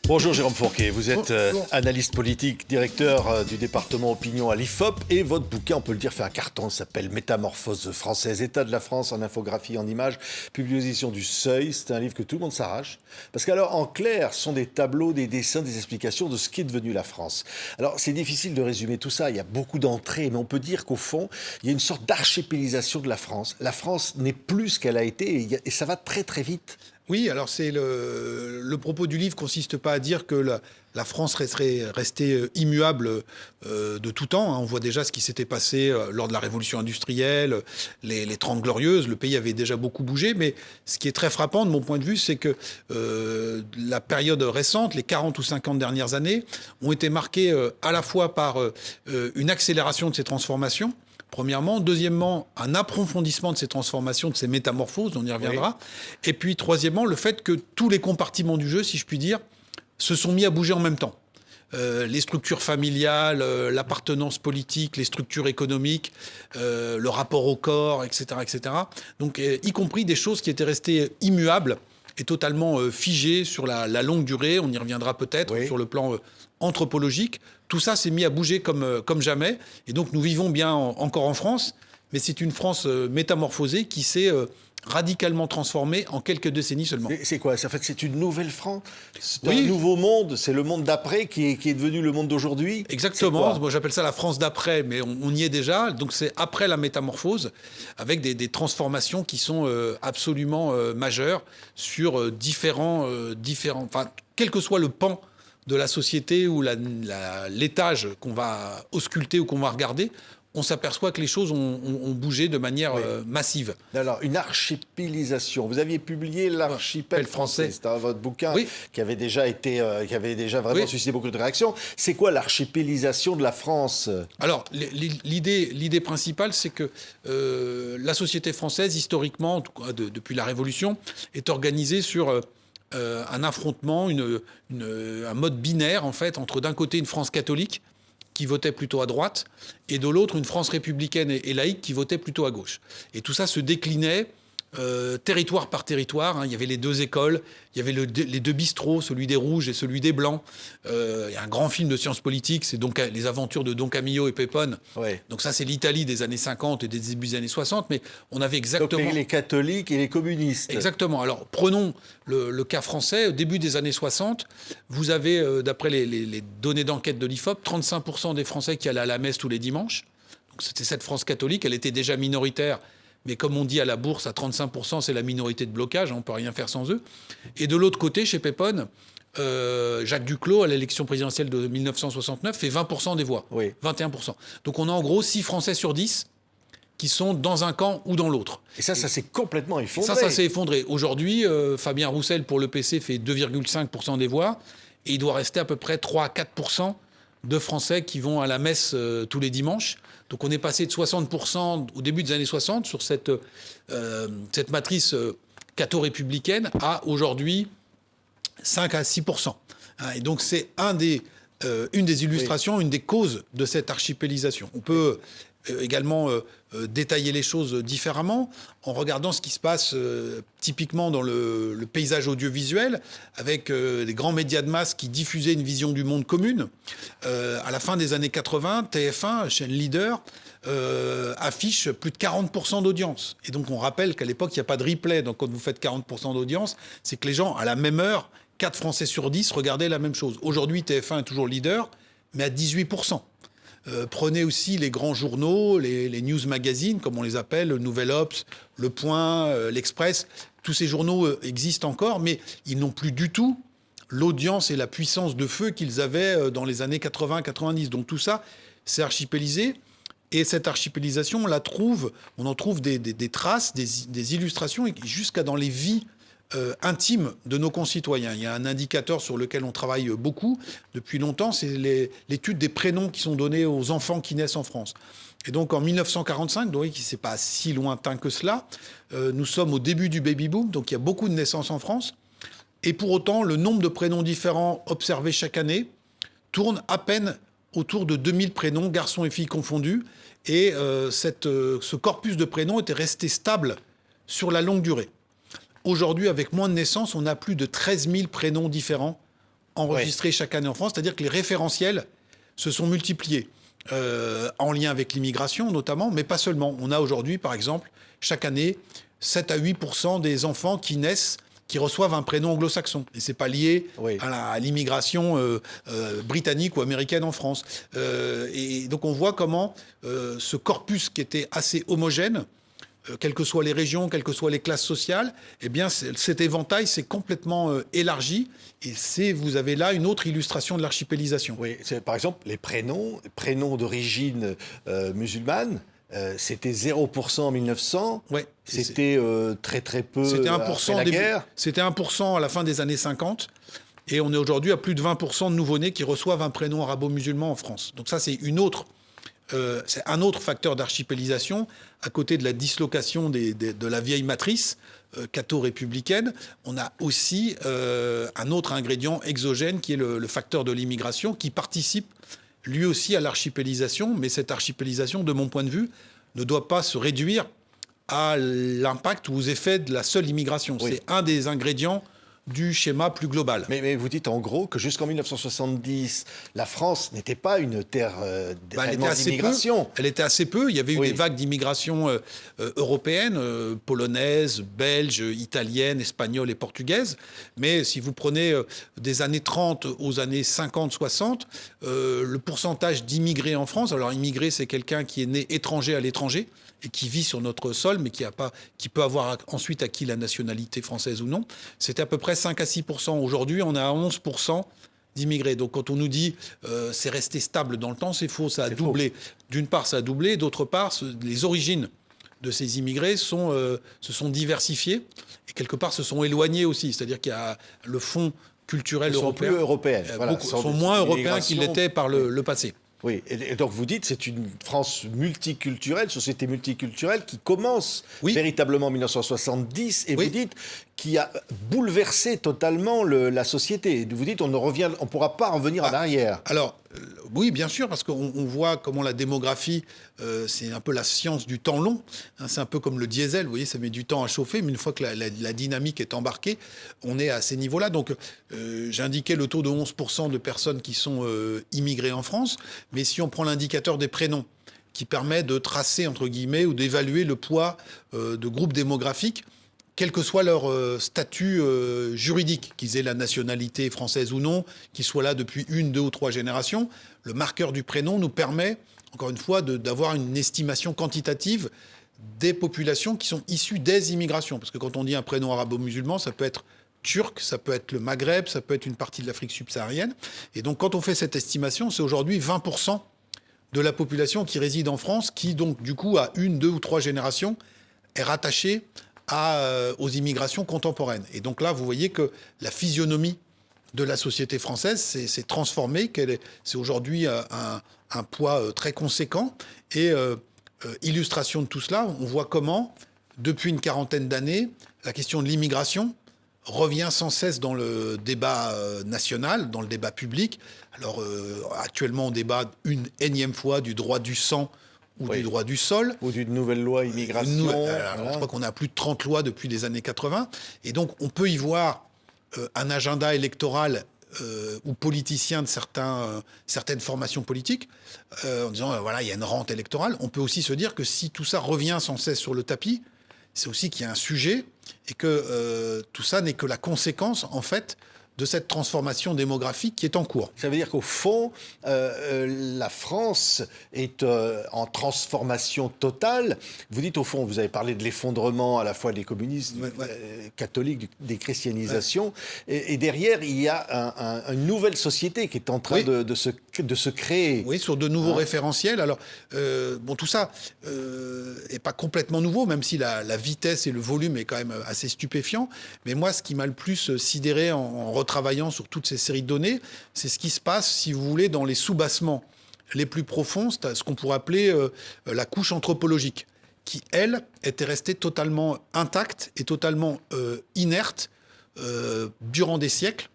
Bonjour Jérôme Fourquet, vous êtes analyste politique, directeur du département opinion à l'IFOP et votre bouquin, on peut le dire, fait un carton, s'appelle Métamorphose française, état de la France en infographie, en images, publié aux éditions du Seuil. C'est un livre que tout le monde s'arrache. Parce qu'alors, en clair, ce sont des tableaux, des dessins, des explications de ce qui est devenu la France. Alors, c'est difficile de résumer tout ça, il y a beaucoup d'entrées, mais on peut dire qu'au fond, il y a une sorte d'archipélisation de la France. La France n'est plus ce qu'elle a été et ça va très très vite. Oui, alors c'est le propos du livre consiste pas à dire que la France resterait restée immuable de tout temps. On voit déjà ce qui s'était passé lors de la Révolution industrielle, les 30 Glorieuses. Le pays avait déjà beaucoup bougé. Mais ce qui est très frappant de mon point de vue, c'est que la période récente, les 40 ou 50 dernières années, ont été marquées à la fois par une accélération de ces transformations, premièrement. Deuxièmement, un approfondissement de ces transformations, de ces métamorphoses, on y reviendra. Oui. Et puis, troisièmement, le fait que tous les compartiments du jeu, si je puis dire, se sont mis à bouger en même temps. Les structures familiales, l'appartenance politique, les structures économiques, le rapport au corps, etc., etc. Donc, y compris des choses qui étaient restées immuables et totalement figées sur la longue durée. On y reviendra peut-être sur le plan anthropologique. Tout ça s'est mis à bouger comme jamais. Et donc, nous vivons bien encore en France, mais c'est une France métamorphosée qui s'est radicalement transformée en quelques décennies seulement. C'est quoi? En fait, c'est une nouvelle France? C'est un nouveau monde? C'est le monde d'après qui est devenu le monde d'aujourd'hui? Exactement. Moi, j'appelle ça la France d'après, mais on y est déjà. Donc, c'est après la métamorphose, avec des transformations qui sont absolument majeures sur différents... Enfin, quel que soit le pan de la société ou l'étage qu'on va ausculter ou qu'on va regarder, on s'aperçoit que les choses ont bougé de manière massive. Alors, une archipélisation. Vous aviez publié l'Archipel français. C'était votre bouquin qui avait déjà vraiment suscité beaucoup de réactions. C'est quoi l'archipélisation de la France? Alors, l'idée principale, c'est que la société française, historiquement, en tout cas depuis la Révolution, est organisée sur un affrontement, un mode binaire, en fait, entre d'un côté une France catholique, qui votait plutôt à droite, et de l'autre, une France républicaine et laïque qui votait plutôt à gauche. Et tout ça se déclinait territoire par territoire. Il y avait les deux écoles, il y avait les deux bistrots, celui des rouges et celui des blancs. Il y a un grand film de sciences politiques, c'est donc les aventures de Don Camillo et Pépone. Donc ça, c'est l'Italie des années 50 et des débuts des années 60, mais on avait exactement... Donc les catholiques et les communistes. Exactement. Alors, prenons le cas français. Au début des années 60, vous avez, d'après les données d'enquête de l'IFOP, 35% des Français qui allaient à la messe tous les dimanches. Donc c'était cette France catholique, elle était déjà minoritaire. Mais comme on dit à la bourse, à 35%, c'est la minorité de blocage, on ne peut rien faire sans eux. Et de l'autre côté, chez Pépone, Jacques Duclos, à l'élection présidentielle de 1969, fait 20% des voix, 21%. Donc on a en gros 6 Français sur 10 qui sont dans un camp ou dans l'autre. Et ça s'est complètement effondré. Ça s'est effondré. Aujourd'hui, Fabien Roussel, pour le PC, fait 2,5% des voix. Et il doit rester à peu près 3 à 4% de Français qui vont à la messe tous les dimanches. Donc on est passé de 60% au début des années 60 sur cette matrice catho-républicaine à aujourd'hui 5 à 6%. Et donc c'est une des illustrations, une des causes de cette archipélisation. On peut également détailler les choses différemment en regardant ce qui se passe typiquement dans le paysage audiovisuel avec les grands médias de masse qui diffusaient une vision du monde commune. À la fin des années 80, TF1, chaîne leader, affiche plus de 40% d'audience. Et donc on rappelle qu'à l'époque, il n'y a pas de replay. Donc quand vous faites 40% d'audience, c'est que les gens, à la même heure, 4 Français sur 10 regardaient la même chose. Aujourd'hui, TF1 est toujours leader, mais à 18%. Prenez aussi les grands journaux, les news magazines, comme on les appelle, le Nouvel Obs, Le Point, l'Express. Tous ces journaux existent encore, mais ils n'ont plus du tout l'audience et la puissance de feu qu'ils avaient dans les années 80-90. Donc tout ça, c'est archipélisé. Et cette archipélisation, on en trouve des traces, des illustrations, jusqu'à dans les vies intime de nos concitoyens. Il y a un indicateur sur lequel on travaille beaucoup depuis longtemps, c'est l'étude des prénoms qui sont donnés aux enfants qui naissent en France. Et donc en 1945, donc c'est pas si lointain que cela, nous sommes au début du baby-boom, donc il y a beaucoup de naissances en France. Et pour autant, le nombre de prénoms différents observés chaque année tourne à peine autour de 2000 prénoms, garçons et filles confondus. Et ce corpus de prénoms était resté stable sur la longue durée. Aujourd'hui, avec moins de naissances, on a plus de 13 000 prénoms différents enregistrés chaque année en France, c'est-à-dire que les référentiels se sont multipliés. En lien avec l'immigration notamment, mais pas seulement. On a aujourd'hui, par exemple, chaque année, 7 à 8% des enfants qui naissent qui reçoivent un prénom anglo-saxon. Et c'est pas lié à l'immigration britannique ou américaine en France. Et donc on voit comment ce corpus qui était assez homogène, quelles que soient les régions, quelles que soient les classes sociales, eh bien cet éventail s'est complètement élargi. Et vous avez là une autre illustration de l'archipélisation. Oui, par exemple, les prénoms d'origine musulmane. C'était 0% en 1900. Ouais, c'était très très peu c'était 1% après la guerre. C'était 1% à la fin des années 50. Et on est aujourd'hui à plus de 20% de nouveau-nés qui reçoivent un prénom arabo-musulman en France. Donc ça, c'est c'est un autre facteur d'archipélisation, à côté de la dislocation de la vieille matrice catho-républicaine. On a aussi un autre ingrédient exogène qui est le facteur de l'immigration, qui participe lui aussi à l'archipélisation. Mais cette archipélisation, de mon point de vue, ne doit pas se réduire à l'impact ou aux effets de la seule immigration. Oui. C'est un des ingrédients du schéma plus global. Mais vous dites en gros que jusqu'en 1970, la France n'était pas une terre d'immigration. Elle était assez peu. Il y avait eu des vagues d'immigration européenne, polonaise, belge, italienne, espagnole et portugaise. Mais si vous prenez des années 30 aux années 50-60, le pourcentage d'immigrés en France, alors immigré, c'est quelqu'un qui est né étranger à l'étranger et qui vit sur notre sol, mais qui peut avoir ensuite acquis la nationalité française ou non, c'était à peu près 5 à 6%. Aujourd'hui, on est à 11% d'immigrés. Donc quand on nous dit c'est resté stable dans le temps, c'est faux, ça a doublé. D'une part, ça a doublé, d'autre part, les origines de ces immigrés se sont diversifiées et quelque part se sont éloignées aussi. C'est-à-dire qu'il y a le fond culturel européen. Sont plus européens. Sont moins européens qu'ils l'étaient par le passé. Oui, et donc vous dites c'est une France multiculturelle, société multiculturelle qui commence véritablement en 1970 et vous dites qui a bouleversé totalement la société. Vous dites on ne pourra pas revenir en arrière. Alors oui, bien sûr, parce qu'on voit comment la démographie, c'est un peu la science du temps long. C'est un peu comme le diesel, vous voyez, ça met du temps à chauffer, mais une fois que la dynamique est embarquée, on est à ces niveaux-là. Donc j'indiquais le taux de 11% de personnes qui sont immigrées en France, mais si on prend l'indicateur des prénoms, qui permet de tracer, entre guillemets, ou d'évaluer le poids de groupes démographiques, quel que soit leur statut juridique, qu'ils aient la nationalité française ou non, qu'ils soient là depuis 1, 2 ou 3 générations, le marqueur du prénom nous permet, encore une fois, d'avoir une estimation quantitative des populations qui sont issues des immigrations. Parce que quand on dit un prénom arabo-musulman, ça peut être turc, ça peut être le Maghreb, ça peut être une partie de l'Afrique subsaharienne. Et donc quand on fait cette estimation, c'est aujourd'hui 20% de la population qui réside en France, qui donc du coup, à 1, 2 ou 3 générations, est rattachée aux immigrations contemporaines. Et donc là, vous voyez que la physionomie de la société française s'est transformée, c'est aujourd'hui un poids très conséquent. Et illustration de tout cela, on voit comment, depuis une quarantaine d'années, la question de l'immigration revient sans cesse dans le débat national, dans le débat public. Alors actuellement, on débat une énième fois du droit du sang ou du droit du sol. Ou d'une nouvelle loi immigration. Je crois qu'on a plus de 30 lois depuis les années 80. Et donc, on peut y voir un agenda électoral ou politicien de certaines formations politiques, en disant, voilà, il y a une rente électorale. On peut aussi se dire que si tout ça revient sans cesse sur le tapis, c'est aussi qu'il y a un sujet et que tout ça n'est que la conséquence, en fait, de cette transformation démographique qui est en cours. Ça veut dire qu'au fond, la France est en transformation totale. Vous dites au fond, vous avez parlé de l'effondrement à la fois des communistes, catholiques, des christianisations, et derrière, il y a une nouvelle société qui est en train de se créer. Oui, sur de nouveaux référentiels. Alors, tout ça n'est pas complètement nouveau, même si la vitesse et le volume est quand même assez stupéfiant. Mais moi, ce qui m'a le plus sidéré en retravaillant sur toutes ces séries de données, c'est ce qui se passe, si vous voulez, dans les soubassements les plus profonds, c'est ce qu'on pourrait appeler la couche anthropologique, qui, elle, était restée totalement intacte et totalement inerte durant des siècles,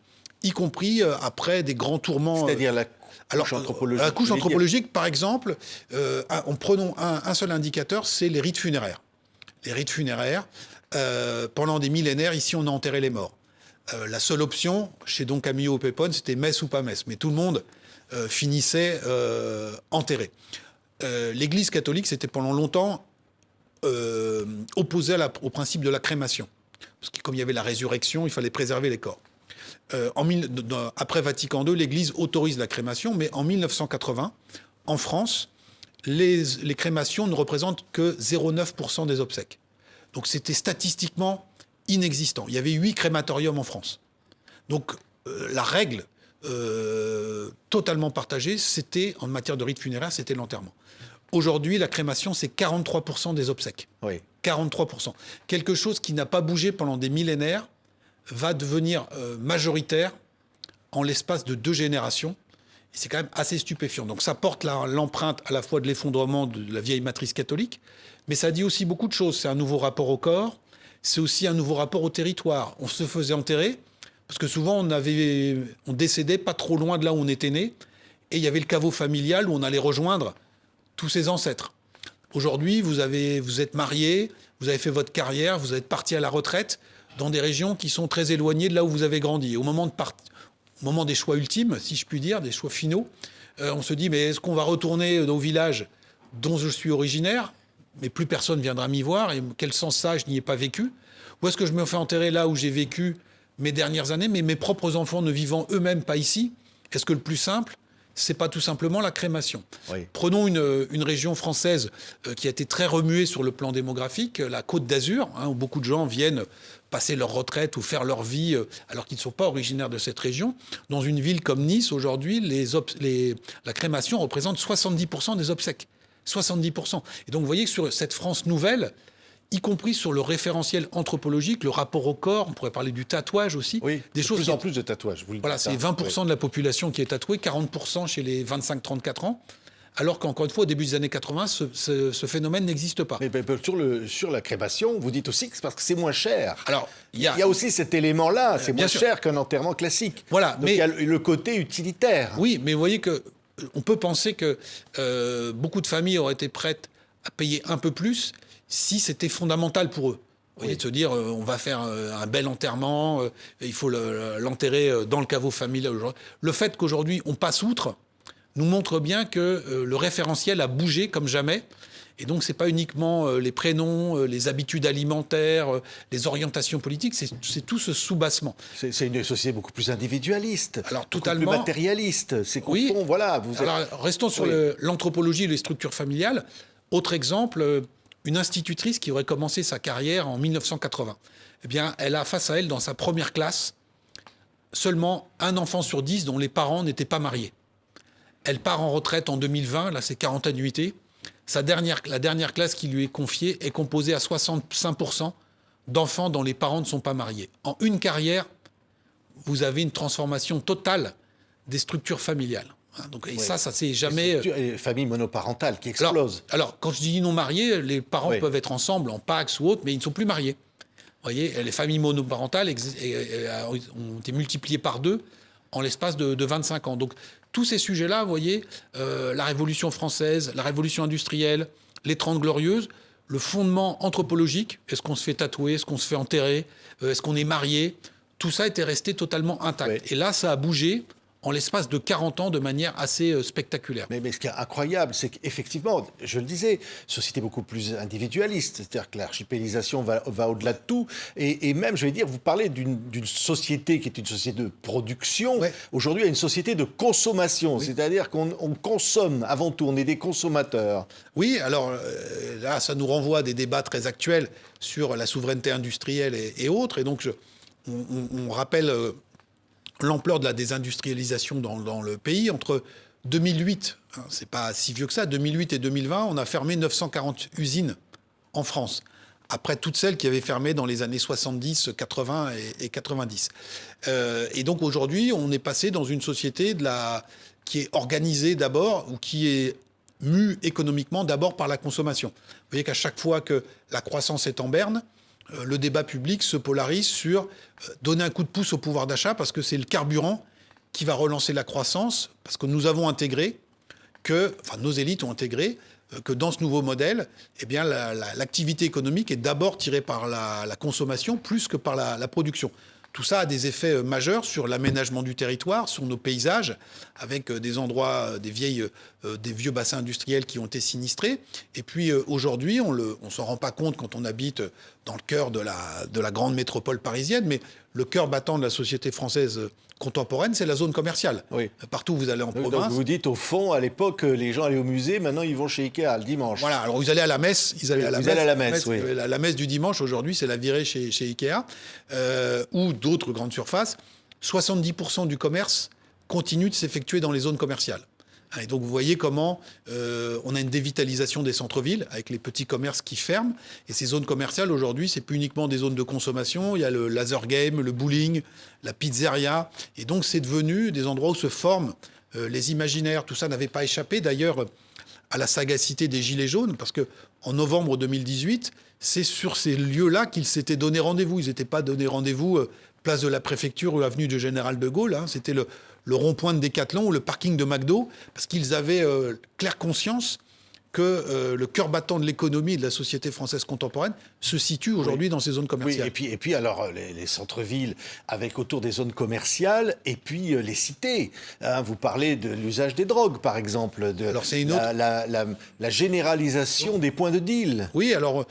y compris après des grands tourments. C'est-à-dire la couche anthropologique. La couche anthropologique, par exemple, en prenant un seul indicateur, c'est les rites funéraires. Les rites funéraires, pendant des millénaires, ici, on a enterré les morts. la seule option chez Don Camillo ou Pépone, c'était messe ou pas messe. Mais tout le monde finissait enterré. L'Église catholique, c'était pendant longtemps opposée au principe de la crémation. Parce que comme il y avait la résurrection, il fallait préserver les corps. Après Vatican II, l'Église autorise la crémation, mais en 1980, en France, les crémations ne représentent que 0,9% des obsèques. Donc c'était statistiquement inexistant. Il y avait 8 crématoriums en France. Donc la règle totalement partagée, c'était, en matière de rite funéraire, c'était l'enterrement. Aujourd'hui, la crémation, c'est 43% des obsèques. Oui. 43%. Quelque chose qui n'a pas bougé pendant des millénaires va devenir majoritaire en l'espace de 2 générations. Et c'est quand même assez stupéfiant. Donc ça porte l'empreinte à la fois de l'effondrement de la vieille matrice catholique, mais ça dit aussi beaucoup de choses. C'est un nouveau rapport au corps, c'est aussi un nouveau rapport au territoire. On se faisait enterrer, parce que souvent on décédait pas trop loin de là où on était né, et il y avait le caveau familial où on allait rejoindre tous ses ancêtres. Aujourd'hui, vous êtes marié, vous avez fait votre carrière, vous êtes parti à la retraite dans des régions qui sont très éloignées de là où vous avez grandi. Et au moment des choix ultimes, si je puis dire, des choix finaux, on se dit, mais est-ce qu'on va retourner au village dont je suis originaire, mais plus personne viendra m'y voir, et quel sens ça, je n'y ai pas vécu? Ou est-ce que je me fais enterrer là où j'ai vécu mes dernières années, mais mes propres enfants ne vivant eux-mêmes pas ici? Est-ce que le plus simple, c'est pas tout simplement la crémation? Oui. Prenons une région française qui a été très remuée sur le plan démographique, la Côte d'Azur, où beaucoup de gens viennent passer leur retraite ou faire leur vie alors qu'ils ne sont pas originaires de cette région. Dans une ville comme Nice, aujourd'hui, la crémation représente 70% des obsèques. 70%. Et donc, vous voyez que sur cette France nouvelle, y compris sur le référentiel anthropologique, le rapport au corps, on pourrait parler du tatouage aussi. Oui, des choses de plus en plus de tatouages. Vous le voilà, dites, c'est 20% oui. de la population qui est tatouée, 40% chez les 25-34 ans. Alors qu'encore une fois, au début des années 80, ce phénomène n'existe pas. Mais sur la crémation, vous dites aussi que c'est parce que c'est moins cher. Alors, il y a aussi cet élément-là, c'est moins sûr. cher qu'un enterrement classique. Voilà, donc il y a le côté utilitaire. Oui, mais vous voyez on peut penser que beaucoup de familles auraient été prêtes à payer un peu plus si c'était fondamental pour eux. Vous voyez, de se dire, on va faire un bel enterrement, il faut l'enterrer dans le caveau familial. Le fait qu'aujourd'hui, on passe outre, nous montre bien que le référentiel a bougé comme jamais. Et donc, ce n'est pas uniquement les prénoms, les habitudes alimentaires, les orientations politiques, c'est tout ce soubassement. C'est une société beaucoup plus individualiste, alors, beaucoup totalement, plus matérialiste. C'est qu'au fond, voilà. Restons sur l'anthropologie et les structures familiales. Autre exemple, une institutrice qui aurait commencé sa carrière en 1980. Eh bien, elle a face à elle, dans sa première classe, seulement un enfant sur 10 dont les parents n'étaient pas mariés. Elle part en retraite en 2020, là c'est 40 annuités. La dernière classe qui lui est confiée est composée à 65% d'enfants dont les parents ne sont pas mariés. En une carrière, vous avez une transformation totale des structures familiales. Donc, et ça c'est jamais... Les familles monoparentales qui explosent. Alors, quand je dis non mariés, les parents peuvent être ensemble en Pax ou autre, mais ils ne sont plus mariés. Vous voyez, les familles monoparentales ont été multipliées par 2 en l'espace de 25 ans. Donc, tous ces sujets-là, vous voyez, la Révolution française, la Révolution industrielle, les 30 Glorieuses, le fondement anthropologique, est-ce qu'on se fait tatouer, est-ce qu'on se fait enterrer, est-ce qu'on est marié, tout ça était resté totalement intact. Oui. Et là, ça a bougé en l'espace de 40 ans de manière assez spectaculaire. Mais ce qui est incroyable, c'est qu'effectivement, je le disais, société beaucoup plus individualiste, c'est-à-dire que l'archipélisation va au-delà de tout, et même, je vais dire, vous parlez d'une société qui est une société de production, aujourd'hui, il y a une société de consommation, c'est-à-dire qu'on consomme avant tout, on est des consommateurs. Oui, alors là, ça nous renvoie à des débats très actuels sur la souveraineté industrielle et autres, et donc on rappelle... l'ampleur de la désindustrialisation dans le pays. Entre 2008, c'est pas si vieux que ça, 2008 et 2020, on a fermé 940 usines en France, après toutes celles qui avaient fermé dans les années 70, 80 et 90. Et donc aujourd'hui, on est passé dans une société qui est organisée d'abord, ou qui est mue économiquement d'abord par la consommation. Vous voyez qu'à chaque fois que la croissance est en berne, le débat public se polarise sur donner un coup de pouce au pouvoir d'achat parce que c'est le carburant qui va relancer la croissance, parce que nous avons intégré nos élites ont intégré que dans ce nouveau modèle, eh bien, l'activité économique est d'abord tirée par la consommation plus que par la production. tout ça a des effets majeurs sur l'aménagement du territoire, sur nos paysages, avec des endroits, des vieux bassins industriels qui ont été sinistrés. Et puis aujourd'hui, on s'en rend pas compte quand on habite dans le cœur de la grande métropole parisienne, mais le cœur battant de la société française contemporaine, c'est la zone commerciale. Oui. Partout où vous allez en province. Donc vous dites, au fond, à l'époque, les gens allaient au musée, maintenant ils vont chez Ikea le dimanche. Voilà, alors ils allaient à la messe. Ils allaient à la messe, oui. La messe du dimanche, aujourd'hui, c'est la virée chez Ikea ou d'autres grandes surfaces. 70% du commerce continue de s'effectuer dans les zones commerciales. Et donc vous voyez comment on a une dévitalisation des centres-villes avec les petits commerces qui ferment. Et ces zones commerciales, aujourd'hui, c'est plus uniquement des zones de consommation. Il y a le laser game, le bowling, la pizzeria. Et donc c'est devenu des endroits où se forment les imaginaires. Tout ça n'avait pas échappé d'ailleurs à la sagacité des Gilets jaunes, parce qu'en novembre 2018, c'est sur ces lieux-là qu'ils s'étaient donné rendez-vous. Ils n'étaient pas donné rendez-vous place de la Préfecture ou avenue du Général de Gaulle. C'était le rond-point de Décathlon ou le parking de McDo, parce qu'ils avaient claire conscience que le cœur battant de l'économie et de la société française contemporaine se situe aujourd'hui dans ces zones commerciales. Oui, et puis alors les centres-villes avec autour des zones commerciales et puis les cités. Vous parlez de l'usage des drogues, par exemple, de alors, c'est une autre... la généralisation des points de deal. Oui, alors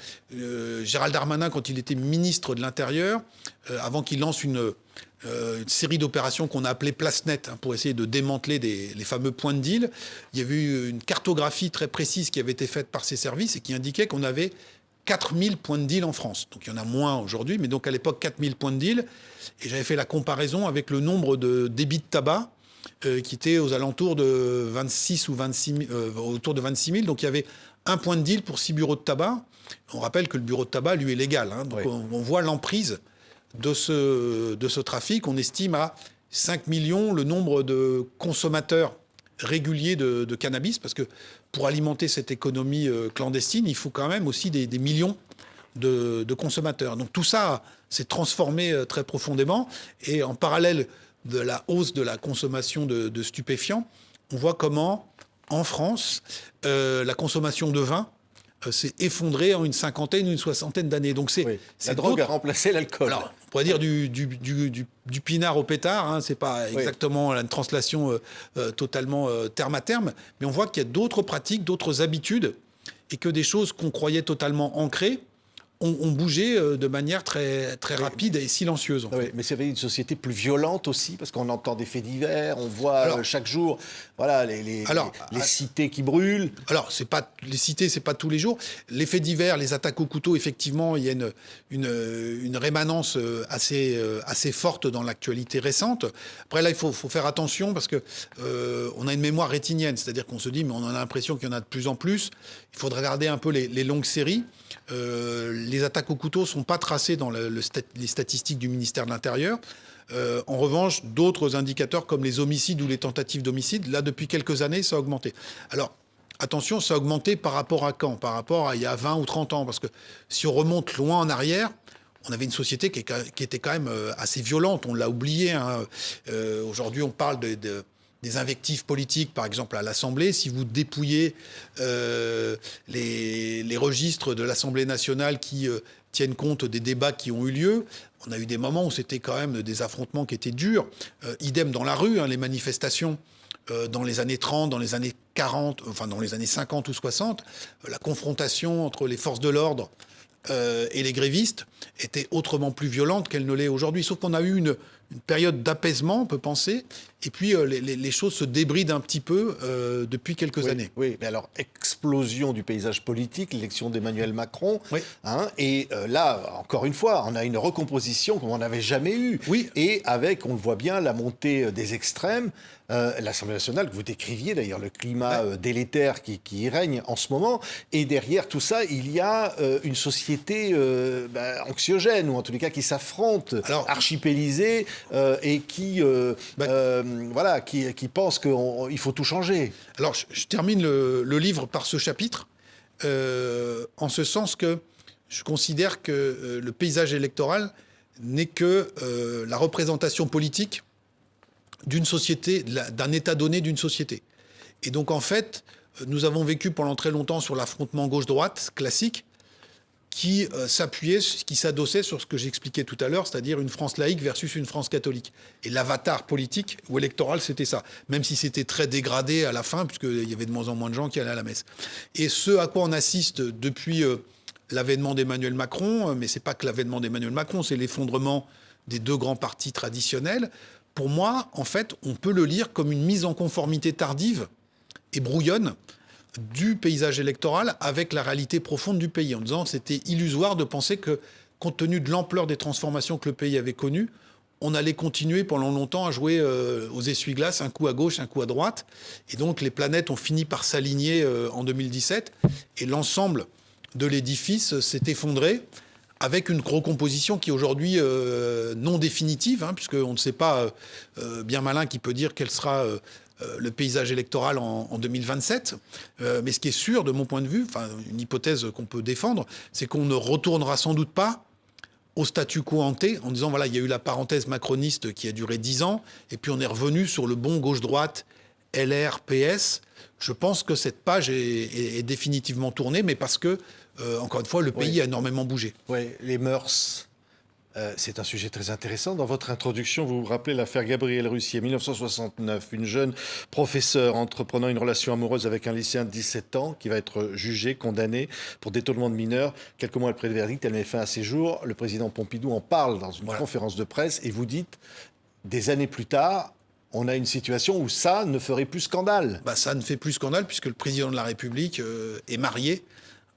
Gérald Darmanin, quand il était ministre de l'Intérieur, avant qu'il lance une série d'opérations qu'on a appelées Place Nette pour essayer de démanteler les fameux points de deal. Il y avait eu une cartographie très précise qui avait été faite par ces services et qui indiquait qu'on avait 4000 points de deal en France. Donc il y en a moins aujourd'hui, mais donc à l'époque 4000 points de deal. Et j'avais fait la comparaison avec le nombre de débits de tabac qui était aux alentours de 26 ou 26 000, autour de 26 000. Donc il y avait un point de deal pour 6 bureaux de tabac. On rappelle que le bureau de tabac, lui, est légal. Donc oui. on voit l'emprise de ce trafic. On estime à 5 millions le nombre de consommateurs réguliers de cannabis, parce que pour alimenter cette économie clandestine, il faut quand même aussi des millions de consommateurs. Donc tout ça s'est transformé très profondément. Et en parallèle de la hausse de la consommation de stupéfiants, on voit comment, en France, la consommation de vin s'est effondrée en une cinquantaine, une soixantaine d'années. Donc c'est la drogue a remplacé l'alcool. Alors, on pourrait dire du pinard au pétard. C'est pas exactement une translation totalement terme à terme, mais on voit qu'il y a d'autres pratiques, d'autres habitudes, et que des choses qu'on croyait totalement ancrées ont bougé de manière très, très rapide et silencieuse. Mais c'est une société plus violente aussi, parce qu'on entend des faits divers, on voit chaque jour les cités qui brûlent. Alors, les cités, c'est pas tous les jours. Les faits divers, les attaques au couteau, effectivement, il y a une rémanence assez forte dans l'actualité récente. Après, là, il faut faire attention, parce que on a une mémoire rétinienne, c'est-à-dire qu'on se dit, mais on a l'impression qu'il y en a de plus en plus. Il faudrait regarder un peu les longues séries. Les attaques au couteau ne sont pas tracées dans les statistiques du ministère de l'Intérieur. En revanche, d'autres indicateurs comme les homicides ou les tentatives d'homicide, là, depuis quelques années, ça a augmenté. Alors, attention, ça a augmenté par rapport à quand ? Par rapport à il y a 20 ou 30 ans. Parce que si on remonte loin en arrière, on avait une société qui était quand même assez violente. On l'a oublié. Aujourd'hui, on parle des invectives politiques, par exemple, à l'Assemblée. Si vous dépouillez les registres de l'Assemblée nationale qui tiennent compte des débats qui ont eu lieu, on a eu des moments où c'était quand même des affrontements qui étaient durs. Idem dans la rue, les manifestations dans les années 30, dans les années 40, enfin dans les années 50 ou 60, la confrontation entre les forces de l'ordre et les grévistes était autrement plus violente qu'elle ne l'est aujourd'hui. Sauf qu'on a eu une période d'apaisement, on peut penser, et puis les choses se débrident un petit peu depuis quelques années. Oui, mais alors, explosion du paysage politique, l'élection d'Emmanuel Macron, et là, encore une fois, on a une recomposition comme on n'avait jamais eu. Oui. Et avec, on le voit bien, la montée des extrêmes, l'Assemblée nationale, que vous décriviez d'ailleurs, le climat délétère qui y règne en ce moment, et derrière tout ça, il y a une société anxiogène, ou en tous les cas qui s'affronte, archipélisée, et qui pense qu'il faut tout changer. Alors, je termine le livre par ce chapitre, en ce sens que je considère que le paysage électoral n'est que la représentation politique d'une société, d'un état donné d'une société. Et donc, en fait, nous avons vécu pendant très longtemps sur l'affrontement gauche-droite classique, qui s'adossait sur ce que j'expliquais tout à l'heure, c'est-à-dire une France laïque versus une France catholique. Et l'avatar politique ou électoral, c'était ça. Même si c'était très dégradé à la fin, puisqu'il y avait de moins en moins de gens qui allaient à la messe. Et ce à quoi on assiste depuis l'avènement d'Emmanuel Macron, mais c'est pas que l'avènement d'Emmanuel Macron, c'est l'effondrement des deux grands partis traditionnels. Pour moi, en fait, on peut le lire comme une mise en conformité tardive et brouillonne du paysage électoral avec la réalité profonde du pays, en disant que c'était illusoire de penser que, compte tenu de l'ampleur des transformations que le pays avait connues, on allait continuer pendant longtemps à jouer aux essuie-glaces, un coup à gauche, un coup à droite. Et donc les planètes ont fini par s'aligner en 2017, et l'ensemble de l'édifice s'est effondré, avec une recomposition qui est aujourd'hui non définitive, puisqu'on ne sait pas, bien malin qui peut dire quel sera le paysage électoral en 2027. Mais ce qui est sûr, de mon point de vue, une hypothèse qu'on peut défendre, c'est qu'on ne retournera sans doute pas au statu quo ante, en disant, voilà, il y a eu la parenthèse macroniste qui a duré 10 ans, et puis on est revenu sur le bon gauche-droite, LR, PS. Je pense que cette page est définitivement tournée, mais parce que, encore une fois, le pays a énormément bougé. Oui, les mœurs, c'est un sujet très intéressant. Dans votre introduction, vous vous rappelez l'affaire Gabriel Russier, 1969. Une jeune professeure entreprenant une relation amoureuse avec un lycéen de 17 ans qui va être jugé, condamné pour détournement de mineurs. Quelques mois après le verdict, elle met fin à ses jours. Le président Pompidou en parle dans une conférence de presse et vous dites, des années plus tard, on a une situation où ça ne ferait plus scandale. Ça ne fait plus scandale puisque le président de la République est marié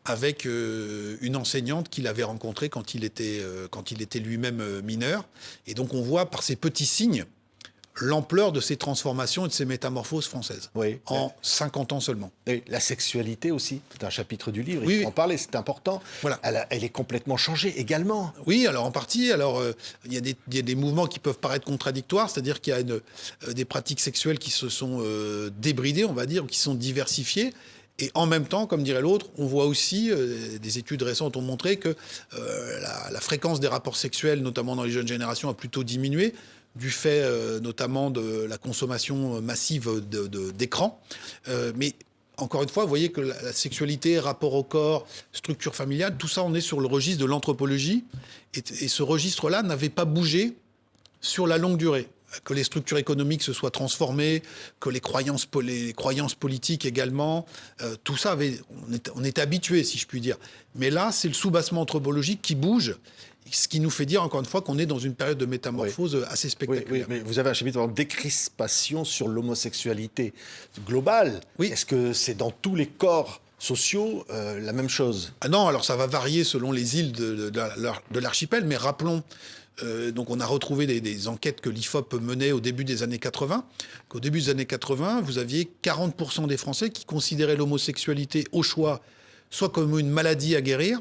avec une enseignante qu'il avait rencontrée quand il était lui-même mineur. Et donc on voit par ces petits signes l'ampleur de ces transformations et de ces métamorphoses françaises. En 50 ans seulement. Et la sexualité aussi, c'est un chapitre du livre, il faut en parler, c'est important. Voilà. Elle est complètement changée également. Oui, alors en partie. Alors il y a des mouvements qui peuvent paraître contradictoires, c'est-à-dire qu'il y a des pratiques sexuelles qui se sont débridées, on va dire, ou qui sont diversifiées. Et en même temps, comme dirait l'autre, on voit aussi, des études récentes ont montré que la fréquence des rapports sexuels, notamment dans les jeunes générations, a plutôt diminué, du fait notamment de la consommation massive d'écrans. Mais encore une fois, vous voyez que la sexualité, rapport au corps, structure familiale, tout ça, on est sur le registre de l'anthropologie. Et ce registre-là n'avait pas bougé sur la longue durée. Que les structures économiques se soient transformées, que les croyances politiques également, tout ça, on était habitué, si je puis dire. Mais là, c'est le soubassement anthropologique qui bouge, ce qui nous fait dire, encore une fois, qu'on est dans une période de métamorphose assez spectaculaire. Oui, mais vous avez un chapitre en décrispation sur l'homosexualité globale. Oui. Est-ce que c'est dans tous les corps sociaux la même chose? Non, alors ça va varier selon les îles de l'archipel, mais rappelons... donc on a retrouvé des enquêtes que l'IFOP menait au début des années 80. Qu'au début des années 80, vous aviez 40% des Français qui considéraient l'homosexualité au choix soit comme une maladie à guérir,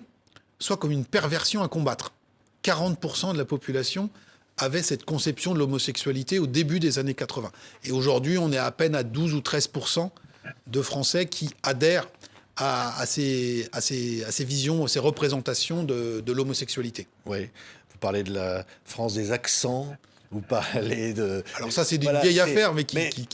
soit comme une perversion à combattre. 40% de la population avait cette conception de l'homosexualité au début des années 80. Et aujourd'hui, on est à peine à 12 ou 13% de Français qui adhèrent à ces visions, à ces représentations de l'homosexualité. Oui. Vous parlez de la France des accents, vous parlez de... Alors ça, c'est une vieille affaire, mais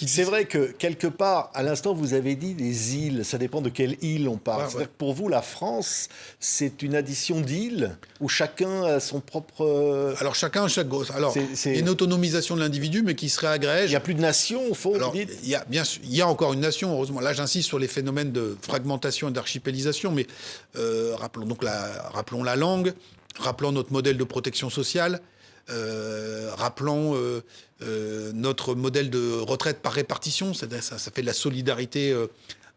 c'est vrai que, quelque part, à l'instant, vous avez dit les îles, ça dépend de quelle île on parle. C'est-à-dire que pour vous, la France, c'est une addition d'îles où chacun a son propre... Alors chacun, alors il y a une autonomisation de l'individu, mais qui se réagrège. Il n'y a plus de nation, au fond, alors, il y a encore une nation, heureusement. Là, j'insiste sur les phénomènes de fragmentation et d'archipélisation, mais rappelons la langue, rappelons notre modèle de protection sociale, rappelons notre modèle de retraite par répartition, ça fait de la solidarité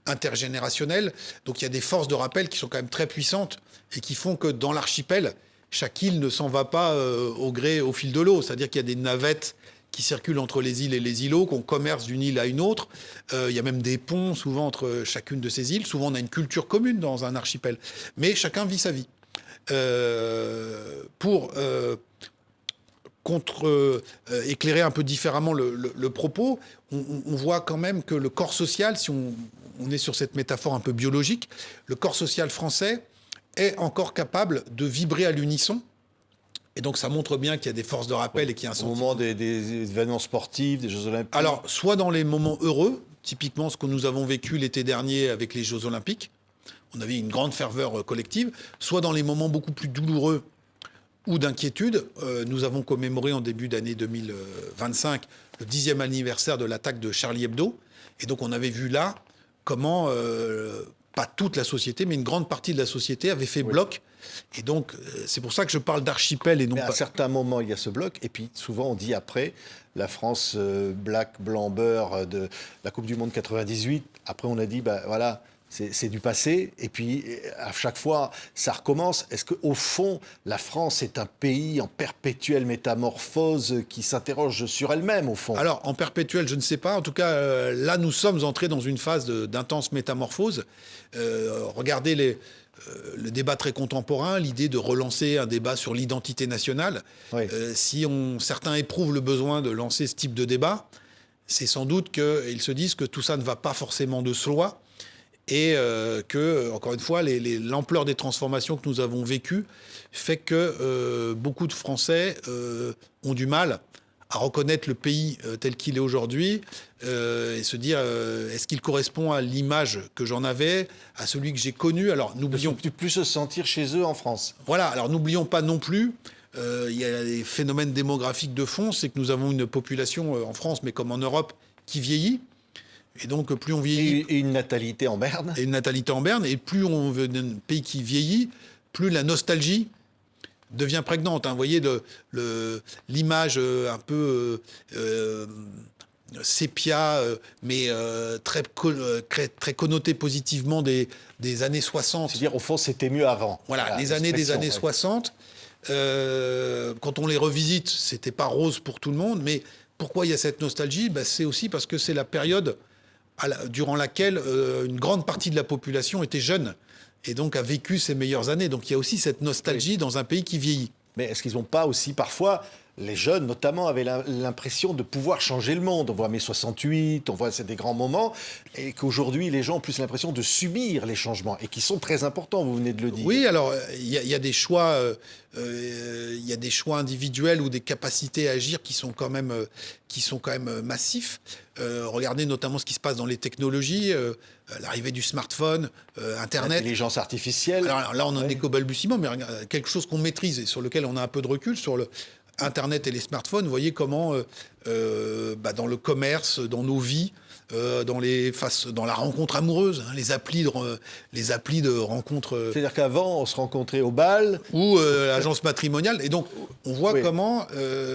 intergénérationnelle. Donc il y a des forces de rappel qui sont quand même très puissantes et qui font que dans l'archipel, chaque île ne s'en va pas au fil de l'eau. C'est-à-dire qu'il y a des navettes qui circulent entre les îles et les îlots, qu'on commerce d'une île à une autre. Il y a même des ponts souvent entre chacune de ces îles. Souvent on a une culture commune dans un archipel. Mais chacun vit sa vie. Pour éclairer un peu différemment le propos, on voit quand même que le corps social, si on est sur cette métaphore un peu biologique, le corps social français est encore capable de vibrer à l'unisson. Et donc ça montre bien qu'il y a des forces de rappel et qu'il y a un sentiment. Au moment des événements sportifs, des Jeux Olympiques. Alors, soit dans les moments heureux, typiquement ce que nous avons vécu l'été dernier avec les Jeux Olympiques. on avait une grande ferveur collective, soit dans les moments beaucoup plus douloureux ou d'inquiétude. Nous avons commémoré en début d'année 2025 le 10e anniversaire de l'attaque de Charlie Hebdo. Et donc on avait vu là comment, pas toute la société, mais une grande partie de la société avait fait bloc. Et donc c'est pour ça que je parle d'archipel et non pas... À certains moments, il y a ce bloc. Et puis souvent, on dit après, la France black, blanc, beurre de la Coupe du Monde 98. Après, on a dit, voilà... C'est du passé, et puis à chaque fois, ça recommence. Est-ce qu'au fond, la France est un pays en perpétuelle métamorphose qui s'interroge sur elle-même, au fond? Alors, en perpétuel, je ne sais pas. En tout cas, là, nous sommes entrés dans une phase d'intense métamorphose. Regardez le débat très contemporain, l'idée de relancer un débat sur l'identité nationale. Oui. Si certains éprouvent le besoin de lancer ce type de débat, c'est sans doute qu'ils se disent que tout ça ne va pas forcément de soi. Et que, encore une fois, l'ampleur des transformations que nous avons vécues fait que beaucoup de Français ont du mal à reconnaître le pays tel qu'il est aujourd'hui et se dire est-ce qu'il correspond à l'image que j'en avais, à celui que j'ai connu. Alors n'oublions plus se sentir chez eux en France. Voilà. Alors n'oublions pas non plus. Il y a des phénomènes démographiques de fond, c'est que nous avons une population en France, mais comme en Europe, qui vieillit. Et donc, plus on vieillit... Et une natalité en berne. Et une natalité en berne. Et plus on veut un pays qui vieillit, plus la nostalgie devient prégnante. Hein. Vous voyez l'image un peu sépia, mais très connotée positivement des années 60. C'est-à-dire, au fond, c'était mieux avant. Voilà, les années des années 60. Quand on les revisite, c'était pas rose pour tout le monde. Mais pourquoi il y a cette nostalgie ? C'est aussi parce que c'est la période... durant laquelle une grande partie de la population était jeune et donc a vécu ses meilleures années. Donc il y a aussi cette nostalgie dans un pays qui vieillit. Mais est-ce qu'ils n'ont pas aussi parfois, les jeunes notamment, avaient l'impression de pouvoir changer le monde? On voit mai 68, on voit c'est des grands moments, et qu'aujourd'hui les gens ont plus l'impression de subir les changements, et qui sont très importants, vous venez de le dire. Oui, alors il y a des choix... il y a des choix individuels ou des capacités à agir qui sont quand même massifs. Regardez notamment ce qui se passe dans les technologies, l'arrivée du smartphone, Internet. L'intelligence artificielle. Alors là, on en est qu'au balbutiement, mais quelque chose qu'on maîtrise et sur lequel on a un peu de recul, sur le Internet et les smartphones. Vous voyez comment, dans le commerce, dans nos vies, dans la rencontre amoureuse, hein, les applis de rencontre. C'est-à-dire qu'avant, on se rencontrait au bal ou l'agence matrimoniale, et donc on voit comment.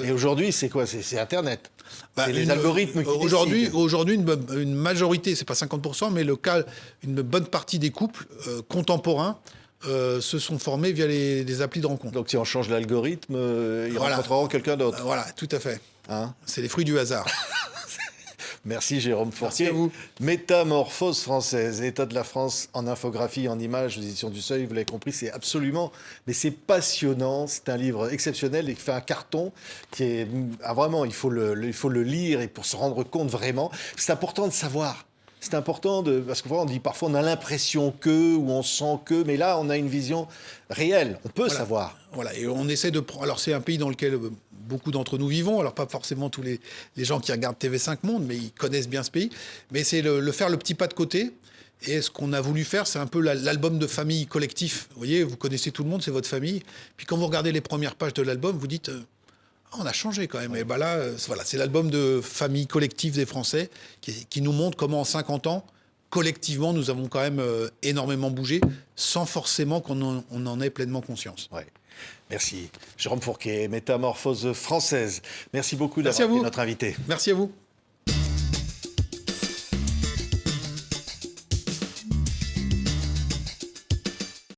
Et aujourd'hui, c'est quoi ? C'est Internet. C'est les algorithmes qui Aujourd'hui, une majorité, c'est pas 50%, mais une bonne partie des couples contemporains se sont formés via les applis de rencontre. Donc si on change l'algorithme, ils rencontreront quelqu'un d'autre. Voilà, tout à fait. Hein ? C'est les fruits du hasard. Merci Jérôme Fourquet. Merci à vous. Métamorphose française, état de la France en infographie, en images, aux éditions du Seuil, vous l'avez compris, c'est absolument, mais c'est passionnant, c'est un livre exceptionnel et qui fait un carton qui est, vraiment, il faut le lire et pour se rendre compte vraiment, c'est important de savoir. C'est important parce qu'on dit parfois on a l'impression que, ou on sent que, mais là on a une vision réelle, on peut savoir. Voilà, et on essaie de prendre. Alors c'est un pays dans lequel beaucoup d'entre nous vivons, alors pas forcément tous les gens qui regardent TV5 Monde, mais ils connaissent bien ce pays. Mais c'est faire le petit pas de côté. Et ce qu'on a voulu faire, c'est un peu l'album de famille collectif. Vous voyez, vous connaissez tout le monde, c'est votre famille. Puis quand vous regardez les premières pages de l'album, vous dites on a changé quand même. Et là, voilà, c'est l'album de famille collective des Français qui nous montre comment en 50 ans, collectivement, nous avons quand même énormément bougé, sans forcément qu'on en ait pleinement conscience. Ouais. Merci. Jérôme Fourquet, Métamorphose française. Merci beaucoup d'avoir été notre invité. Merci à vous.